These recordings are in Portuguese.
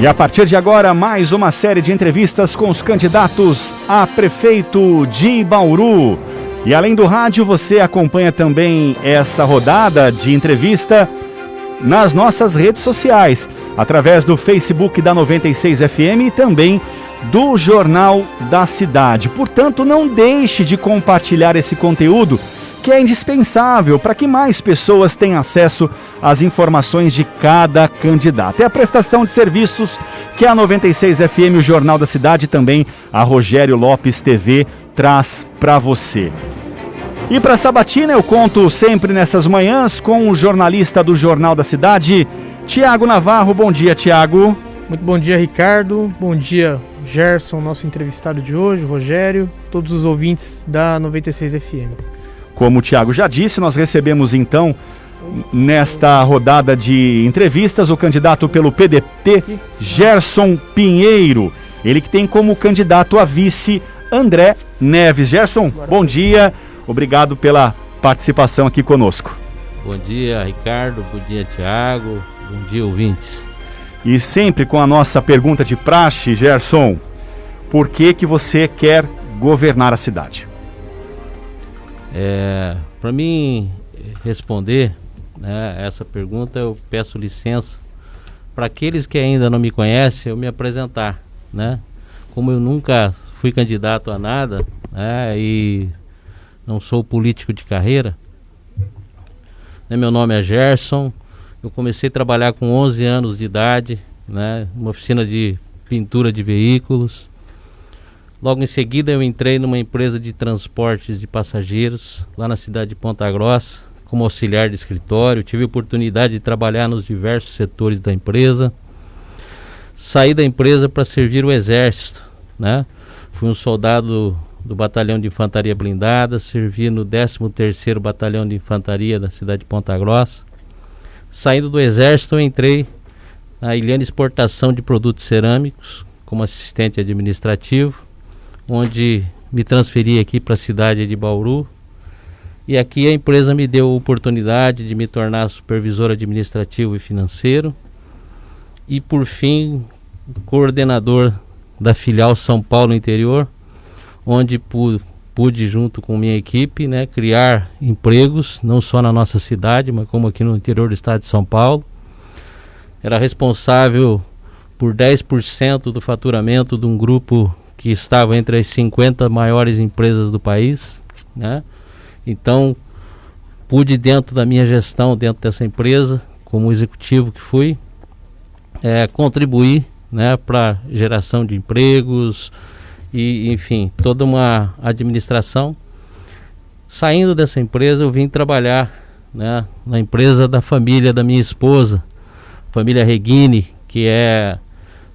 E a partir de agora, mais uma série de entrevistas com os candidatos a prefeito de Bauru. E além do rádio, você acompanha também essa rodada de entrevista nas nossas redes sociais, através do Facebook da 96 FM e também do Jornal da Cidade. Portanto, não deixe de compartilhar esse conteúdo, que é indispensável para que mais pessoas tenham acesso às informações de cada candidato. É a prestação de serviços que a 96 FM, o Jornal da Cidade, e também a Rogério Lopes TV traz para você. E para a sabatina eu conto sempre nessas manhãs com o jornalista do Jornal da Cidade, Tiago Navarro. Bom dia, Tiago. Muito bom dia, Ricardo. Bom dia, Gerson, nosso entrevistado de hoje, Rogério, todos os ouvintes da 96 FM. Como o Tiago já disse, nós recebemos então, nesta rodada de entrevistas, o candidato pelo PDT, Gerson Pinheiro. Ele que tem como candidato a vice André Neves. Gerson, bom dia. Obrigado pela participação aqui conosco. Bom dia, Ricardo. Bom dia, Tiago. Bom dia, ouvintes. E sempre com a nossa pergunta de praxe, Gerson, por que você quer governar a cidade? Para mim responder, né, essa pergunta, eu peço licença para aqueles que ainda não me conhecem, eu me apresentar, né? Como eu nunca fui candidato a nada, né, e não sou político de carreira, né, meu nome é Gerson. Eu comecei a trabalhar com 11 anos de idade, né, numa oficina de pintura de veículos. Logo em seguida eu entrei numa empresa de transportes de passageiros, lá na cidade de Ponta Grossa, como auxiliar de escritório. Tive a oportunidade de trabalhar nos diversos setores da empresa. Saí da empresa para servir o Exército, né? Fui um soldado do Batalhão de Infantaria Blindada, servi no 13º Batalhão de Infantaria da cidade de Ponta Grossa. Saindo do Exército, eu entrei na Ilhana Exportação de Produtos Cerâmicos, como assistente administrativo, onde me transferi aqui para a cidade de Bauru. E aqui a empresa me deu a oportunidade de me tornar supervisor administrativo e financeiro. E por fim, coordenador da filial São Paulo Interior, onde pude junto com minha equipe, né, criar empregos, não só na nossa cidade, mas como aqui no interior do estado de São Paulo. Era responsável por 10% do faturamento de um grupo que estava entre as 50 maiores empresas do país, né? Então, pude, dentro da minha gestão, dentro dessa empresa, como executivo que fui, contribuir, né, para geração de empregos e, enfim, toda uma administração. Saindo dessa empresa, eu vim trabalhar, né, na empresa da família da minha esposa, família Reguini, que é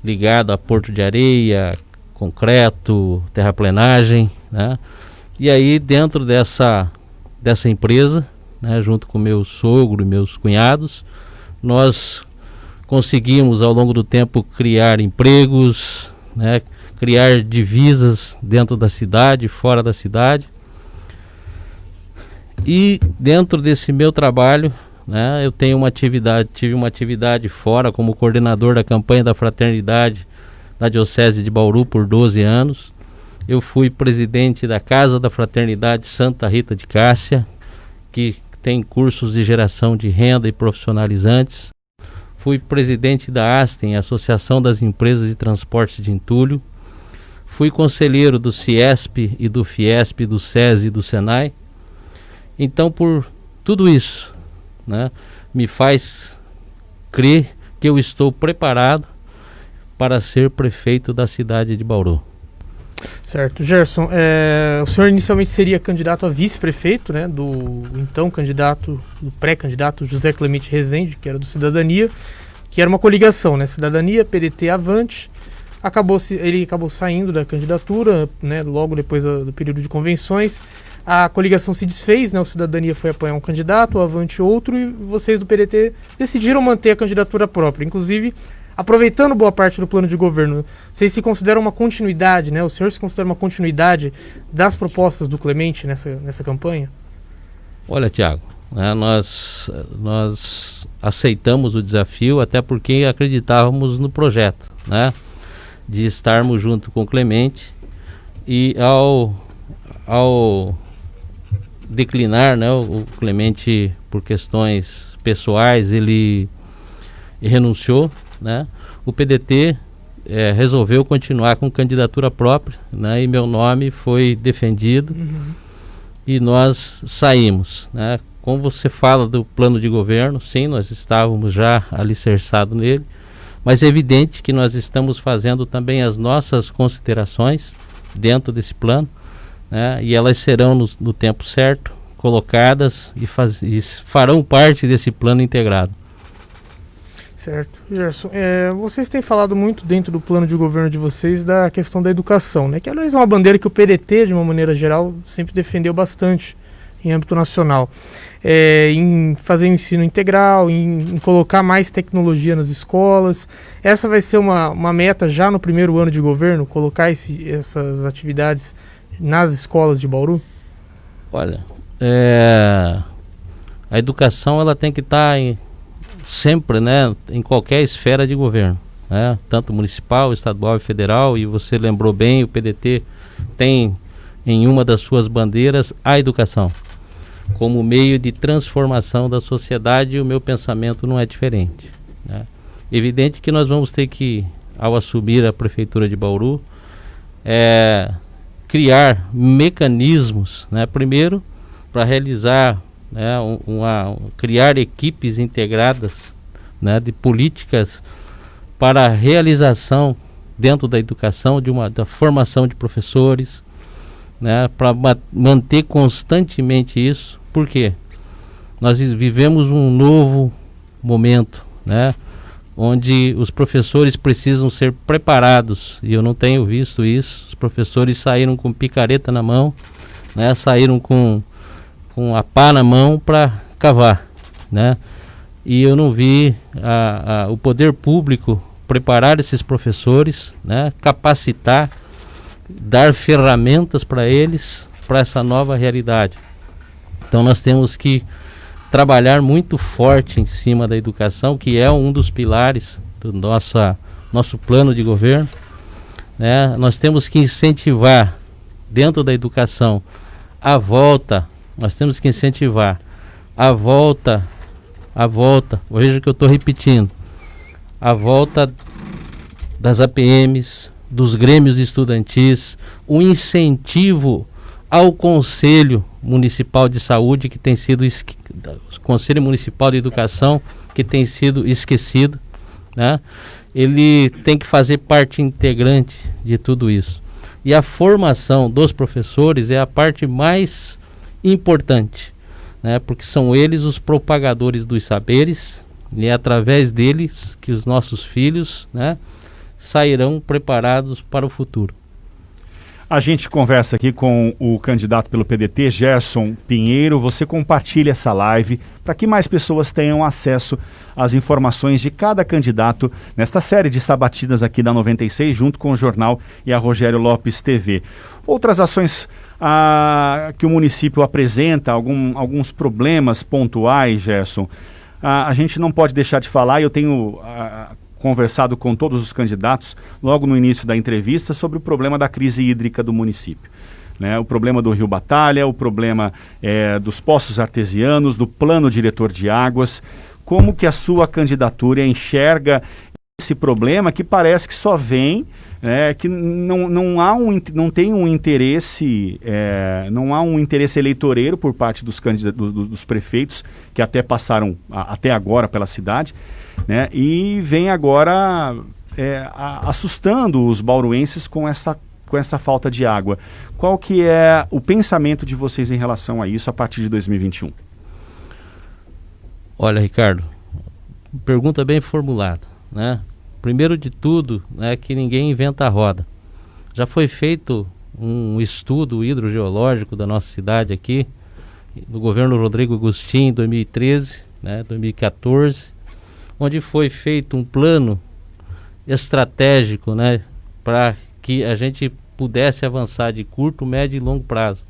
ligada a Porto de Areia, concreto, terraplenagem, né? E aí, dentro dessa empresa, né, junto com meu sogro e meus cunhados, nós conseguimos ao longo do tempo criar empregos, né, criar divisas dentro da cidade, fora da cidade. E dentro desse meu trabalho, né, eu tive uma atividade fora como coordenador da campanha da fraternidade da Diocese de Bauru por 12 anos. Eu fui presidente da Casa da Fraternidade Santa Rita de Cássia, que tem cursos de geração de renda e profissionalizantes. Fui presidente da ASTEM, Associação das Empresas de Transportes de Entulho. Fui conselheiro do CIESP e do FIESP, do SESI e do SENAI. Então, por tudo isso, né, me faz crer que eu estou preparado para ser prefeito da cidade de Bauru. Certo. Gerson, o senhor inicialmente seria candidato a vice-prefeito, né, do então candidato, do pré-candidato José Clemente Rezende, que era do Cidadania, que era uma coligação, né, Cidadania, PDT, Avante. Ele acabou saindo da candidatura, né, logo depois do período de convenções. A coligação se desfez, né, o Cidadania foi apoiar um candidato, o Avante outro, e vocês do PDT decidiram manter a candidatura própria. Inclusive, aproveitando boa parte do plano de governo, vocês se consideram uma continuidade, né? O senhor se considera uma continuidade das propostas do Clemente nessa campanha? Olha, Tiago, né, nós aceitamos o desafio, até porque acreditávamos no projeto, né, de estarmos junto com o Clemente, e ao declinar, né, o Clemente, por questões pessoais, ele renunciou, né, o PDT resolveu continuar com candidatura própria, né, e meu nome foi defendido, e nós saímos, né. Como você fala do plano de governo, sim, nós estávamos já alicerçados nele, mas é evidente que nós estamos fazendo também as nossas considerações dentro desse plano, né, e elas serão no tempo certo colocadas e farão parte desse plano integrado. Certo. Gerson, vocês têm falado muito dentro do plano de governo de vocês da questão da educação, né, que aliás é uma bandeira que o PDT, de uma maneira geral, sempre defendeu bastante em âmbito nacional. Em fazer o ensino integral, em colocar mais tecnologia nas escolas. Essa vai ser uma meta já no primeiro ano de governo, colocar essas atividades nas escolas de Bauru? Olha, a educação ela tem que estar sempre, né, em qualquer esfera de governo, né, tanto municipal, estadual e federal, e você lembrou bem, o PDT tem em uma das suas bandeiras a educação como meio de transformação da sociedade, e o meu pensamento não é diferente, né? Evidente que nós vamos ter que, ao assumir a Prefeitura de Bauru, criar mecanismos, né? Primeiro, para realizar, né, criar equipes integradas, né, de políticas para a realização dentro da educação, da formação de professores, né, para manter constantemente isso. Por quê? Nós vivemos um novo momento, né, onde os professores precisam ser preparados, e eu não tenho visto isso. Os professores saíram com picareta na mão, né, saíram com a pá na mão para cavar, né, e eu não vi o poder público preparar esses professores, né, capacitar, dar ferramentas para eles, para essa nova realidade. Então nós temos que trabalhar muito forte em cima da educação, que é um dos pilares do nosso plano de governo, né? Nós temos que incentivar dentro da educação nós temos que incentivar a volta, veja que eu estou repetindo, a volta das APMs, dos grêmios estudantis, o incentivo ao Conselho Municipal de Saúde, que tem sido Conselho Municipal de Educação, que tem sido esquecido, né? Ele tem que fazer parte integrante de tudo isso. E a formação dos professores é a parte mais importante, né? Porque são eles os propagadores dos saberes, e é através deles que os nossos filhos, né, sairão preparados para o futuro. A gente conversa aqui com o candidato pelo PDT, Gerson Pinheiro. Você compartilha essa live para que mais pessoas tenham acesso às informações de cada candidato nesta série de sabatinas aqui da 96, junto com o jornal e a Rogério Lopes TV. Outras ações que o município apresenta, alguns problemas pontuais, Gerson, a gente não pode deixar de falar, e eu tenho conversado com todos os candidatos logo no início da entrevista sobre o problema da crise hídrica do município, né? O problema do Rio Batalha, o problema dos poços artesianos, do plano diretor de águas. Como que a sua candidatura enxerga esse problema que parece que só vem, que não tem um interesse, não há um interesse eleitoreiro por parte dos prefeitos que até passaram até agora pela cidade, né? E vem agora assustando os bauruenses com essa falta de água. Qual que é o pensamento de vocês em relação a isso a partir de 2021? Olha, Ricardo, pergunta bem formulada, né? Primeiro de tudo, que ninguém inventa a roda. Já foi feito um estudo hidrogeológico da nossa cidade aqui, no governo Rodrigo Agostinho, em 2013, 2014, onde foi feito um plano estratégico, para que a gente pudesse avançar de curto, médio e longo prazo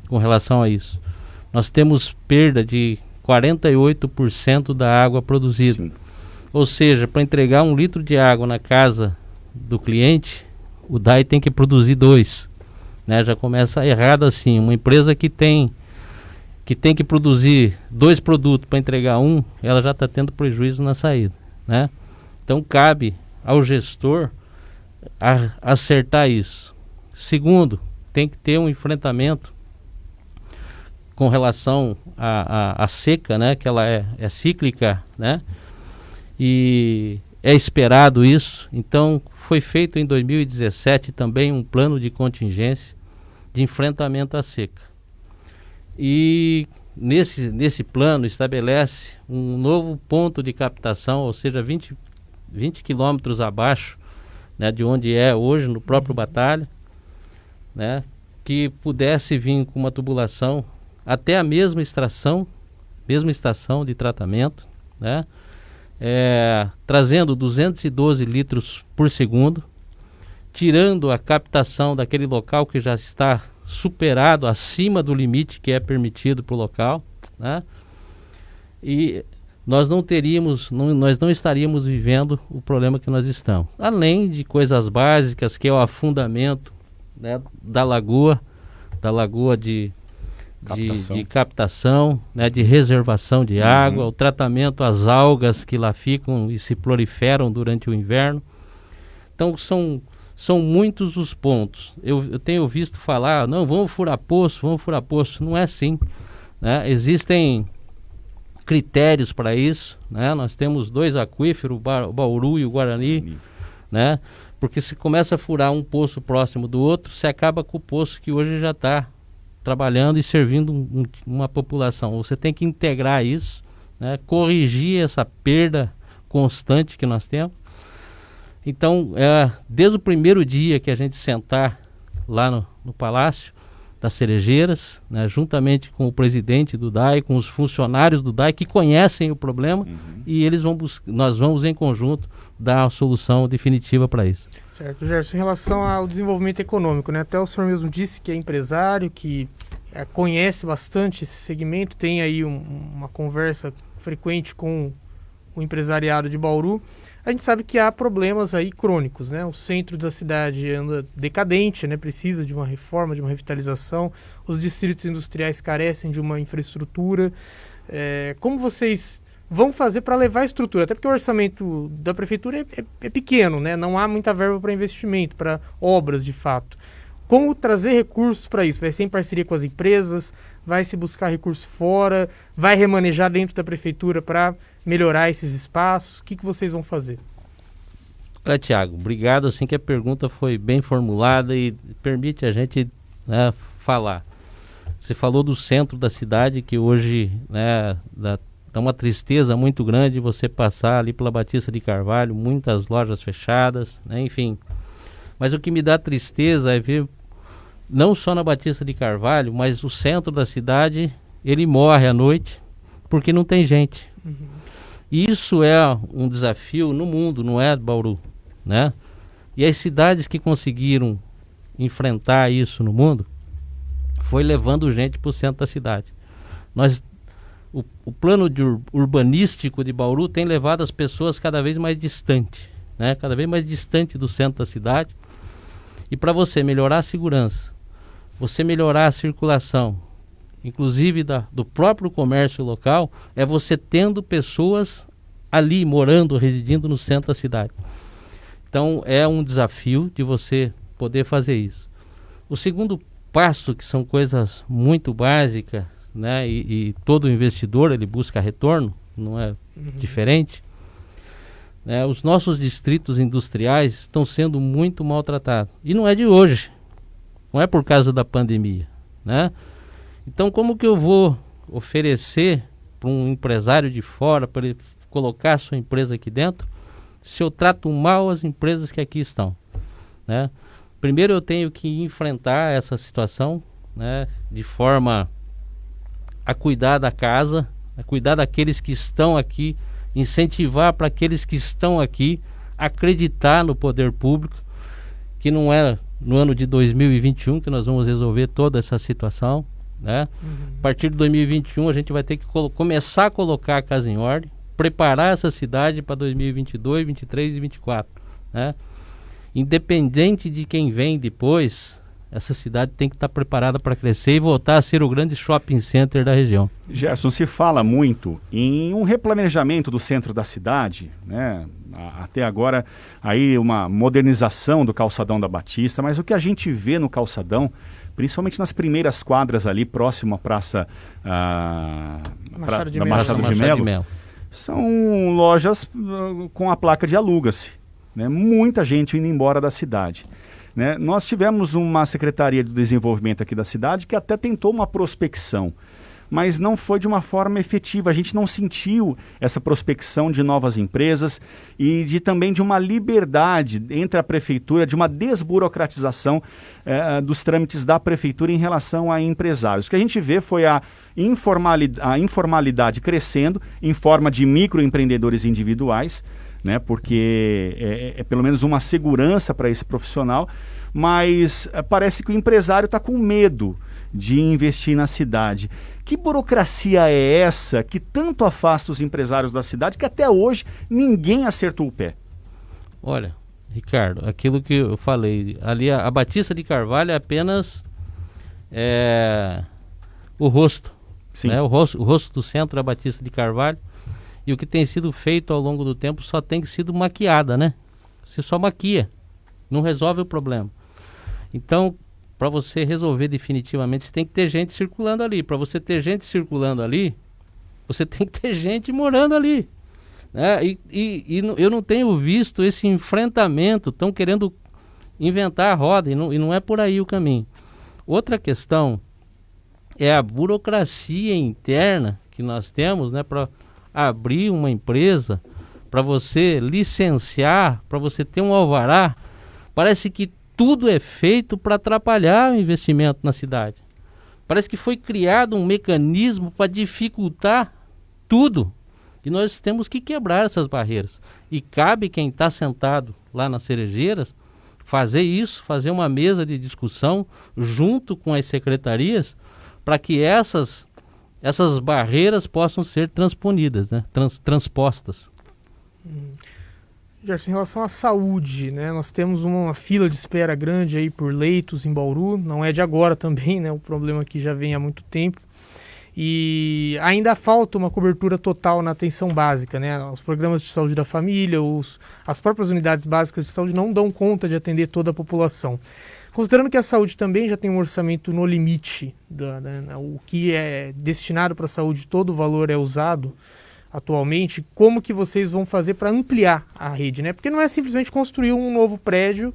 com relação a isso. Nós temos perda de 48% da água produzida. Sim. Ou seja, para entregar 1 litro de água na casa do cliente, o DAI tem que produzir 2, né? Já começa errado assim. Uma empresa que tem que produzir 2 produtos para entregar um, ela já está tendo prejuízo na saída, né? Então cabe ao gestor acertar isso. Segundo, tem que ter um enfrentamento com relação à seca, né? Que ela é cíclica, né? E é esperado isso. Então foi feito em 2017 também um plano de contingência de enfrentamento à seca. E nesse plano estabelece um novo ponto de captação, ou seja, 20 quilômetros abaixo, né, de onde é hoje, no próprio Batalha, né, que pudesse vir com uma tubulação até a mesma estação de tratamento, né, trazendo 212 litros por segundo, tirando a captação daquele local que já está superado, acima do limite que é permitido para o local, né? E nós não estaríamos vivendo o problema que nós estamos. Além de coisas básicas, que é o afundamento, né, da lagoa de captação, né, de reservação de água, o tratamento às algas que lá ficam e se proliferam durante o inverno. Então são muitos os pontos. Eu tenho visto falar, não, vamos furar poço. Não é assim, né? Existem critérios para isso, né? Nós temos 2 aquíferos, o Bauru e o Guarani, né? Porque se começa a furar um poço próximo do outro, você acaba com o poço que hoje já está trabalhando e servindo uma população. Você tem que integrar isso, né? Corrigir essa perda constante que nós temos. Então, desde o primeiro dia que a gente sentar lá no Palácio das Cerejeiras, né, juntamente com o presidente do DAI, com os funcionários do DAI que conhecem o problema, e nós vamos em conjunto dar a solução definitiva para isso. Certo, Gerson, em relação ao desenvolvimento econômico, né, até o senhor mesmo disse que é empresário, que conhece bastante esse segmento, tem aí uma conversa frequente com o empresariado de Bauru. A gente sabe que há problemas aí crônicos, né? O centro da cidade anda decadente, né? Precisa de uma reforma, de uma revitalização. Os distritos industriais carecem de uma infraestrutura. Como vocês vão fazer para levar a estrutura? Até porque o orçamento da prefeitura é pequeno, né? Não há muita verba para investimento, para obras de fato. Como trazer recursos para isso? Vai ser em parceria com as empresas? Vai se buscar recursos fora? Vai remanejar dentro da prefeitura para melhorar esses espaços? O que vocês vão fazer? Olha, Tiago, obrigado, assim, que a pergunta foi bem formulada e permite a gente, né, falar. Você falou do centro da cidade, que hoje, né, dá uma tristeza muito grande você passar ali pela Batista de Carvalho, muitas lojas fechadas, né, enfim. Mas o que me dá tristeza é ver, não só na Batista de Carvalho, mas o centro da cidade, ele morre à noite porque não tem gente. Isso é um desafio no mundo, não é, Bauru, né? E as cidades que conseguiram enfrentar isso no mundo foi levando gente para o centro da cidade. O plano urbanístico de Bauru tem levado as pessoas cada vez mais distante, né? Cada vez mais distante do centro da cidade. E para você melhorar a segurança, você melhorar a circulação, inclusive do próprio comércio local, é você tendo pessoas ali morando, residindo no centro da cidade. Então é um desafio de você poder fazer isso. O segundo passo, que são coisas muito básicas, né, e todo investidor ele busca retorno, não é diferente, né, os nossos distritos industriais estão sendo muito maltratados. E não é de hoje, não é por causa da pandemia, né? Então como que eu vou oferecer para um empresário de fora, para ele colocar a sua empresa aqui dentro, se eu trato mal as empresas que aqui estão, né? Primeiro eu tenho que enfrentar essa situação, né, de forma a cuidar da casa, a cuidar daqueles que estão aqui, incentivar para aqueles que estão aqui acreditar no poder público, que não é no ano de 2021 que nós vamos resolver toda essa situação, né? A partir de 2021 a gente vai ter que começar a colocar a casa em ordem, preparar essa cidade para 2022, 2023 e 2024, né? independente de quem vem depois, essa cidade tem que estar preparada para crescer e voltar a ser o grande shopping center da região. Gerson, se fala muito em um replanejamento do centro da cidade, né? Até agora aí uma modernização do calçadão da Batista, mas o que a gente vê no calçadão, principalmente nas primeiras quadras ali, próximo à praça Machado de Melo, são lojas com a placa de aluga-se, né? Muita gente indo embora da cidade. Né? Nós tivemos uma Secretaria de Desenvolvimento aqui da cidade que até tentou uma prospecção, mas não foi de uma forma efetiva. A gente não sentiu essa prospecção de novas empresas e também de uma liberdade entre a prefeitura, de uma desburocratização dos trâmites da prefeitura em relação a empresários. O que a gente vê foi a informalidade crescendo em forma de microempreendedores individuais, né, porque é pelo menos uma segurança para esse profissional, mas parece que o empresário está com medo de investir na cidade. Que burocracia é essa que tanto afasta os empresários da cidade que até hoje ninguém acertou o pé? Olha, Ricardo, aquilo que eu falei, ali a Batista de Carvalho é apenas o rosto, né? O rosto do centro da Batista de Carvalho. E o que tem sido feito ao longo do tempo só tem sido maquiada, né? Você só maquia, não resolve o problema. Então, para você resolver definitivamente, você tem que ter gente circulando ali. Para você ter gente circulando ali, você tem que ter gente morando ali, né? E eu não tenho visto esse enfrentamento, estão querendo inventar a roda e não é por aí o caminho. Outra questão é a burocracia interna que nós temos, né, para abrir uma empresa, para você licenciar, para você ter um alvará. Parece que tudo é feito para atrapalhar o investimento na cidade. Parece que foi criado um mecanismo para dificultar tudo. E nós temos que quebrar essas barreiras. E cabe quem está sentado lá nas Cerejeiras fazer isso, fazer uma mesa de discussão junto com as secretarias para que essas barreiras possam ser transponidas, né? Transpostas. Gerson, em relação à saúde, né? Nós temos uma fila de espera grande aí por leitos em Bauru, não é de agora também, né? O problema que já vem há muito tempo. E ainda falta uma cobertura total na atenção básica, né? Os programas de saúde da família, as próprias unidades básicas de saúde não dão conta de atender toda a população. Considerando que a saúde também já tem um orçamento no limite, o que é destinado para a saúde, todo o valor é usado atualmente, como que vocês vão fazer para ampliar a rede, né? Porque não é simplesmente construir um novo prédio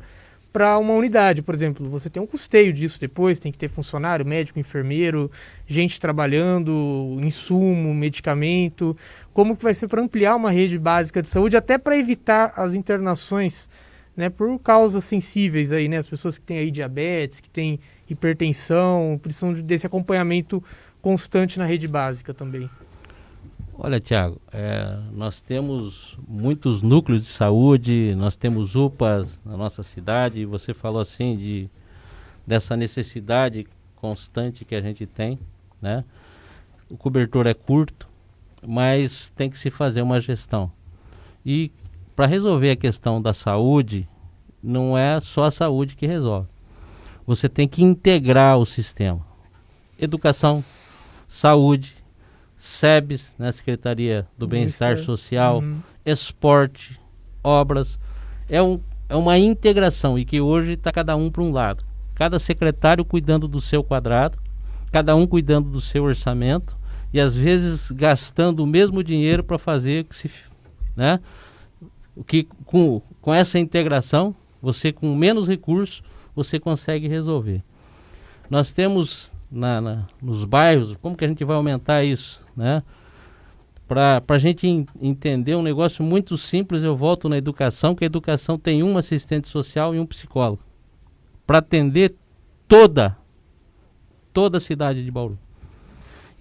para uma unidade, por exemplo. Você tem um custeio disso depois, tem que ter funcionário, médico, enfermeiro, gente trabalhando, insumo, medicamento. Como que vai ser para ampliar uma rede básica de saúde, até para evitar as internações, né, por causas sensíveis aí, né? As pessoas que têm aí diabetes, que têm hipertensão, precisam desse acompanhamento constante na rede básica também. Olha, Tiago, nós temos muitos núcleos de saúde, nós temos UPAs na nossa cidade, e você falou assim dessa necessidade constante que a gente tem, né? O cobertor é curto, mas tem que se fazer uma gestão. E para resolver a questão da saúde, não é só a saúde que resolve. Você tem que integrar o sistema. Educação, saúde, SEBS, né, Secretaria do Bem-Estar Social, esporte, obras. É uma integração e que hoje está cada um para um lado. Cada secretário cuidando do seu quadrado, cada um cuidando do seu orçamento e às vezes gastando o mesmo dinheiro para fazer né? O que com essa integração, você com menos recursos, você consegue resolver. Nós temos nos bairros, como que a gente vai aumentar isso, né? Para a gente entender um negócio muito simples, eu volto na educação, que a educação tem um assistente social e um psicólogo, para atender toda a cidade de Bauru.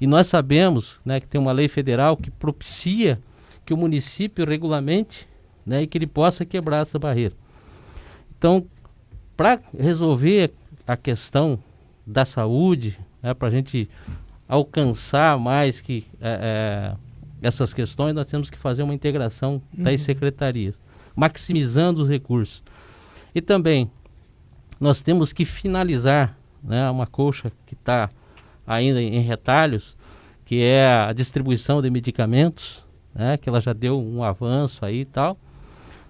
E nós sabemos, né, que tem uma lei federal que propicia que o município regulamente, né, e que ele possa quebrar essa barreira. Então, para resolver a questão da saúde, né, para a gente alcançar mais que essas questões, nós temos que fazer uma integração das secretarias, maximizando os recursos. E também nós temos que finalizar, né, uma colcha que está ainda em retalhos, que é a distribuição de medicamentos, né, que ela já deu um avanço aí e tal,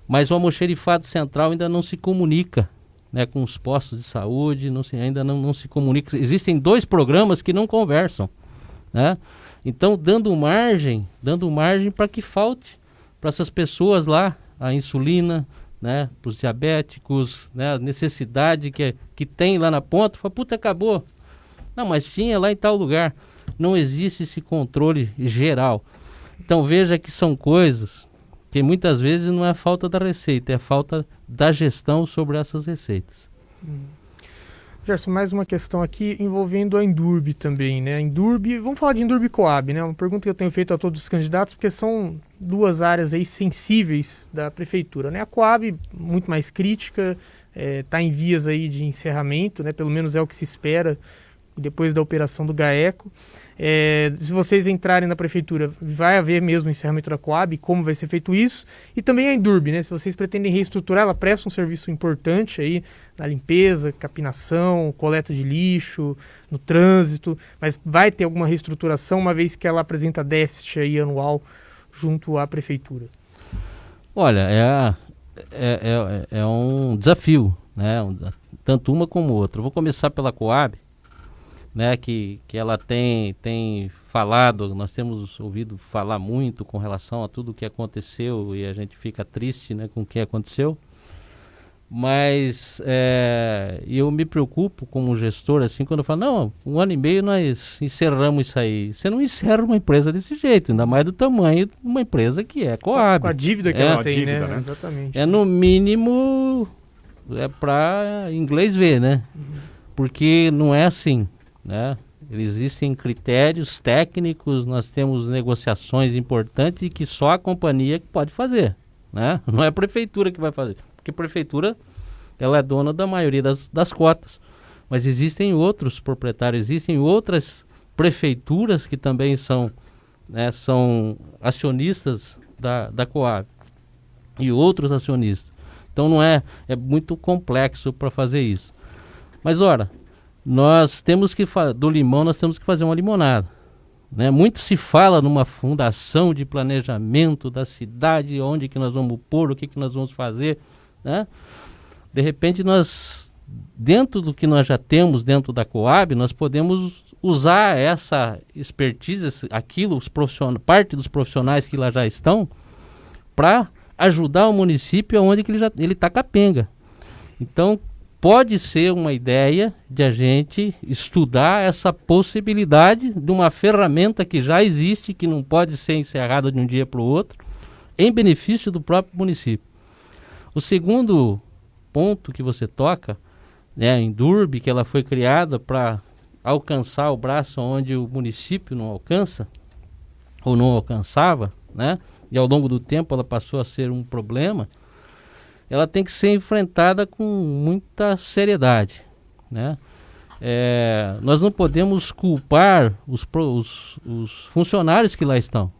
mas o almoxerifado central ainda não se comunica, né, com os postos de saúde, ainda não se comunica. Existem 2 programas que não conversam, né? Então dando margem para que falte para essas pessoas lá a insulina, né, para os diabéticos, né, a necessidade que tem lá na ponta. Fala, puta, acabou. Não, mas tinha lá em tal lugar. Não existe esse controle geral. Então veja que são coisas que muitas vezes não é falta da receita, é falta da gestão sobre essas receitas. Gerson, mais uma questão aqui envolvendo a Endurbe também, né? Endurbe, vamos falar de Endurbe e Coab, né? Uma pergunta que eu tenho feito a todos os candidatos, porque são 2 áreas aí sensíveis da prefeitura, né? A Coab, muito mais crítica, está em vias aí de encerramento, né? Pelo menos é o que se espera depois da operação do GAECO. Se vocês entrarem na prefeitura, vai haver mesmo encerramento da Coab, como vai ser feito isso, e também a Endurbe, né? Se vocês pretendem reestruturar, ela presta um serviço importante aí na limpeza, capinação, coleta de lixo, no trânsito, mas vai ter alguma reestruturação, uma vez que ela apresenta déficit aí anual junto à prefeitura? Olha, é um desafio, né? Tanto uma como outra. Eu vou começar pela Coab, né, que ela tem falado, nós temos ouvido falar muito com relação a tudo o que aconteceu e a gente fica triste, né, com o que aconteceu, mas eu me preocupo como gestor, assim, quando eu falo, não, 1 ano e meio nós encerramos isso aí. Você não encerra uma empresa desse jeito, ainda mais do tamanho de uma empresa que é Coab. Com a dívida que ela tem, né? Exatamente. No mínimo, para inglês ver, né? Porque não é assim, né? Existem critérios técnicos, nós temos negociações importantes e que só a companhia que pode fazer, né? Não é a prefeitura que vai fazer, porque a prefeitura ela é dona da maioria das cotas, mas existem outros proprietários, existem outras prefeituras que também são, né, são acionistas da Coab e outros acionistas. Então não é muito complexo para fazer isso. Mas ora, nós temos que do limão nós temos que fazer uma limonada, né? Muito se fala numa fundação de planejamento da cidade, onde que nós vamos pôr, o que nós vamos fazer, né? De repente nós, dentro do que nós já temos dentro da Coab, nós podemos usar essa expertise, parte dos profissionais que lá já estão, para ajudar o município onde que ele está capenga. Então pode ser uma ideia de a gente estudar essa possibilidade de uma ferramenta que já existe, que não pode ser encerrada de um dia para o outro, em benefício do próprio município. O segundo ponto que você toca, né, a Endurbe, que ela foi criada para alcançar o braço onde o município não alcança, ou não alcançava, né, e ao longo do tempo ela passou a ser um problema. Ela tem que ser enfrentada com muita seriedade, né? Nós não podemos culpar os funcionários que lá estão,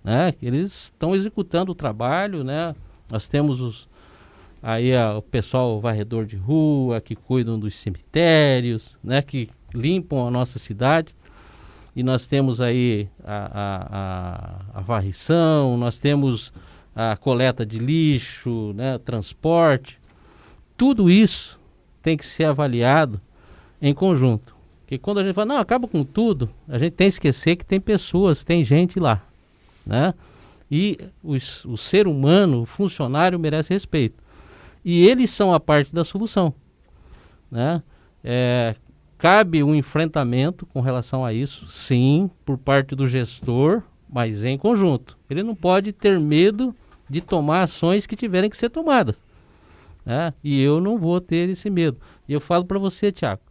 né? Eles estão executando o trabalho, né? Nós temos o pessoal varredor de rua, que cuidam dos cemitérios, né? Que limpam a nossa cidade. E nós temos aí a varrição, nós temos a coleta de lixo, né, transporte. Tudo isso tem que ser avaliado em conjunto. Porque quando a gente fala, não, acaba com tudo, a gente tem que esquecer que tem pessoas, tem gente lá, né? E o ser humano, o funcionário, merece respeito. E eles são a parte da solução, né? Cabe um enfrentamento com relação a isso, sim, por parte do gestor, mas em conjunto. Ele não pode ter medo de tomar ações que tiverem que ser tomadas, né? E eu não vou ter esse medo. E eu falo para você, Thiago,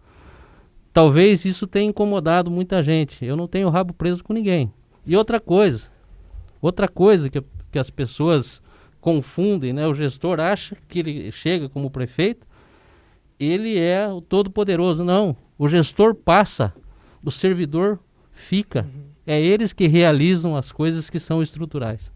talvez isso tenha incomodado muita gente. Eu não tenho rabo preso com ninguém. E outra coisa que as pessoas confundem, né? O gestor acha que ele chega como prefeito, ele é o todo-poderoso. Não, o gestor passa, o servidor fica. É eles que realizam as coisas que são estruturais.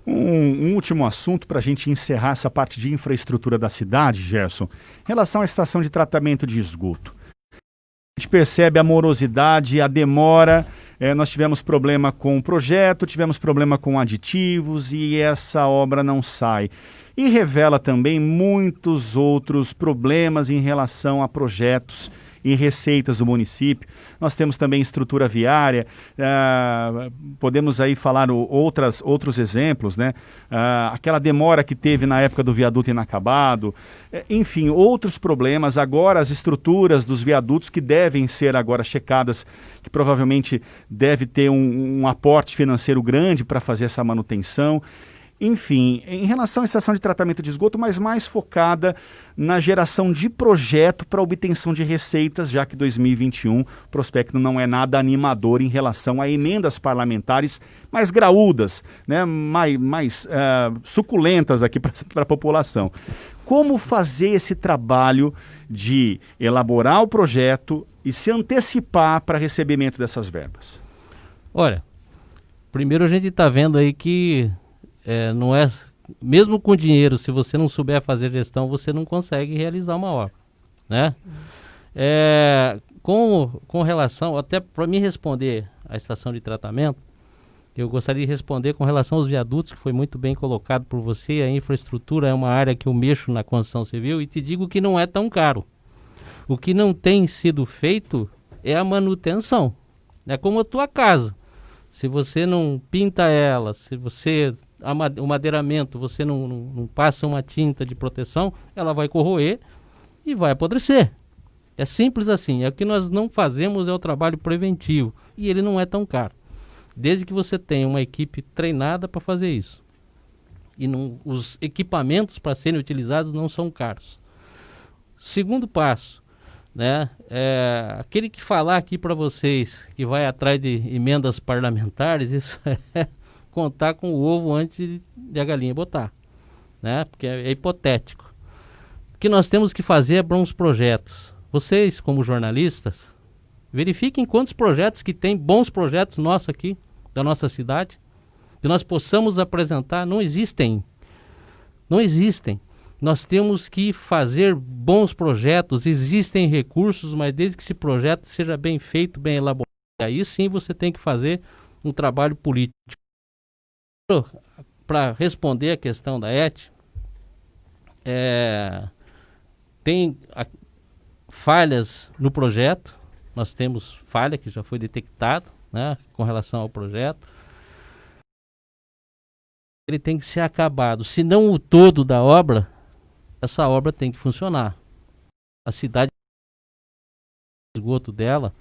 Um último assunto para a gente encerrar essa parte de infraestrutura da cidade, Gerson, em relação à estação de tratamento de esgoto. A gente percebe a morosidade, a demora, nós tivemos problema com o projeto, tivemos problema com aditivos e essa obra não sai. E revela também muitos outros problemas em relação a projetos e receitas do município. Nós temos também estrutura viária, podemos aí falar outros exemplos, né? Aquela demora que teve na época do viaduto inacabado, enfim, outros problemas. Agora as estruturas dos viadutos que devem ser agora checadas, que provavelmente deve ter um aporte financeiro grande para fazer essa manutenção. Enfim, em relação à estação de tratamento de esgoto, mas mais focada na geração de projeto para obtenção de receitas, já que 2021 o prospecto não é nada animador em relação a emendas parlamentares mais graúdas, né, mais suculentas aqui para a população. Como fazer esse trabalho de elaborar o projeto e se antecipar para recebimento dessas verbas? Olha, primeiro a gente está vendo aí que não é, mesmo com dinheiro, se você não souber fazer gestão, você não consegue realizar uma obra, né? Com relação, até para me responder à estação de tratamento, eu gostaria de responder com relação aos viadutos, que foi muito bem colocado por você. A infraestrutura é uma área que eu mexo na construção civil e te digo que não é tão caro. O que não tem sido feito é a manutenção. É como a tua casa. Se você não pinta ela, se você... o madeiramento, você não passa uma tinta de proteção, ela vai corroer e vai apodrecer. É simples assim. O que nós não fazemos é o trabalho preventivo. E ele não é tão caro. Desde que você tenha uma equipe treinada para fazer isso. E os equipamentos para serem utilizados não são caros. Segundo passo, né? Aquele que falar aqui para vocês que vai atrás de emendas parlamentares, isso é contar com o ovo antes de a galinha botar, né? Porque é hipotético. O que nós temos que fazer é bons projetos. Vocês, como jornalistas, verifiquem quantos projetos que tem, bons projetos nossos aqui, da nossa cidade, que nós possamos apresentar. Não existem. Não existem. Nós temos que fazer bons projetos, existem recursos, mas desde que esse projeto seja bem feito, bem elaborado, aí sim você tem que fazer um trabalho político. Para responder a questão da ET, tem falhas no projeto. Nós temos falha que já foi detectada, né, com relação ao projeto. Ele tem que ser acabado. Se não o todo da obra, essa obra tem que funcionar. A cidade, o esgoto dela,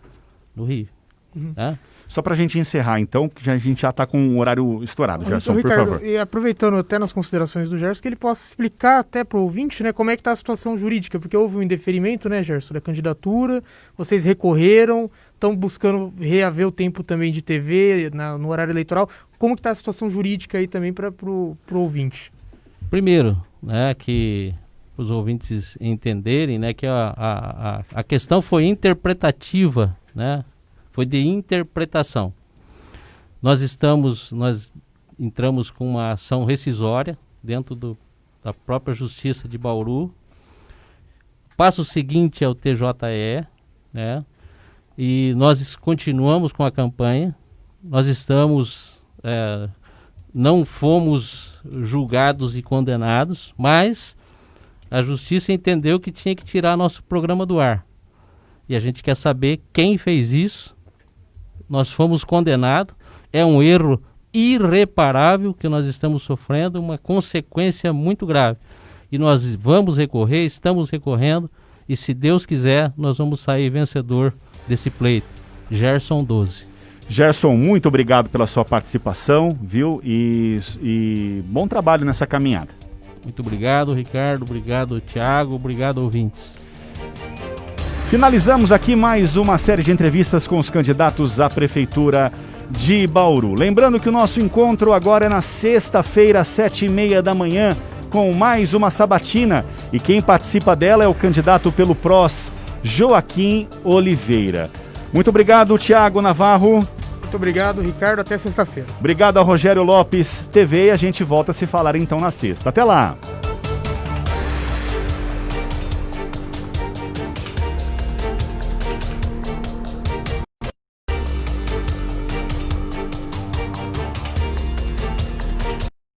no Rio. Né? Só para a gente encerrar, então, que a gente já está com o horário estourado, Gerson, Ricardo, por favor. E aproveitando até nas considerações do Gerson, que ele possa explicar até para o ouvinte, né, como é que está a situação jurídica, porque houve um indeferimento, né, Gerson, da candidatura, vocês recorreram, estão buscando reaver o tempo também de TV no horário eleitoral. Como que está a situação jurídica aí também para o ouvinte? Primeiro, né, que os ouvintes entenderem, né, que a questão foi interpretativa, né? Foi de interpretação. Nós entramos com uma ação rescisória dentro da própria Justiça de Bauru. Passo seguinte é o TJE, né? E nós continuamos com a campanha. Nós não fomos julgados e condenados, mas a Justiça entendeu que tinha que tirar nosso programa do ar. E a gente quer saber quem fez isso. Nós fomos condenados, é um erro irreparável que nós estamos sofrendo, uma consequência muito grave. E nós vamos recorrer, estamos recorrendo, e se Deus quiser, nós vamos sair vencedor desse pleito. Gerson 12. Gerson, muito obrigado pela sua participação, viu? E bom trabalho nessa caminhada. Muito obrigado, Ricardo, obrigado, Thiago, obrigado, ouvintes. Finalizamos aqui mais uma série de entrevistas com os candidatos à Prefeitura de Bauru. Lembrando que o nosso encontro agora é na sexta-feira, às 7h30 da manhã, com mais uma sabatina. E quem participa dela é o candidato pelo PROS, Joaquim Oliveira. Muito obrigado, Thiago Navarro. Muito obrigado, Ricardo. Até sexta-feira. Obrigado a Rogério Lopes TV. A gente volta a se falar então na sexta. Até lá.